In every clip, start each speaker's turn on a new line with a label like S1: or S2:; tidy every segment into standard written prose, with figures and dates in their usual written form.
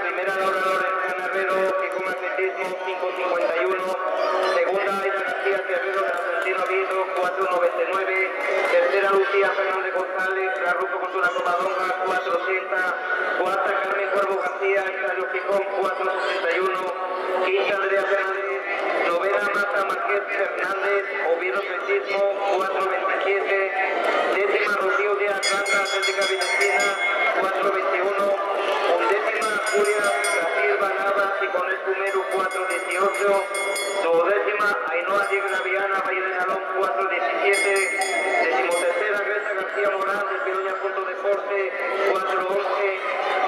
S1: primera Laura Lorenzana Herrero, que come atletismo 5.51, segunda Aida García Guerrero de Argentino Oviedo 4.99, tercera Lucía Fernández González, la Ruco Cultura Comadonga 4.80, cuarta Carmen Cuervo García, Estadio Gijón 4.61, quinta Andrea Fernández, novena Marta Márquez Fernández, Oviedo Atletismo 4.27, décima Rocío de Atlanta, Atlética Villecina 4.21, undécima Julia Silva Navas y con el Pumero 4.18, duodécima Ainhoa Diego Viana, Valle de Nalón 4.17, decimotercera Grecia García Morán de Piroña Punto Deporte 4.11,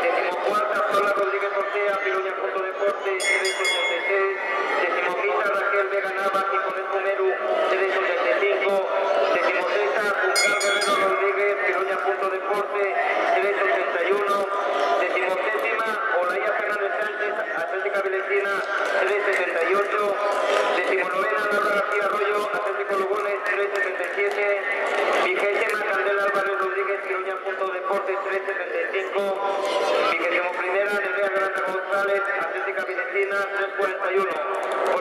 S1: decimocuarta Paula Rodríguez Ortega, Piroña Punto Deporte 3.86, decimoquinta Raquel Vega Navas y con el Pumero 3.85, decimosexta Juncal Guerrero Rodríguez, Piroña Punto Deporte 3.81, decimoséptima Olaya Fernández Sánchez, Atlética Villecina 3.78, decimonovena Laura García Arroyo, Atlético Lugones 3.77, vigésima Candela Álvarez Rodríguez, Piroña Punto Deporte 3.75, vigésimo primera Nerea Granja González, Atlética Villecina 3.41.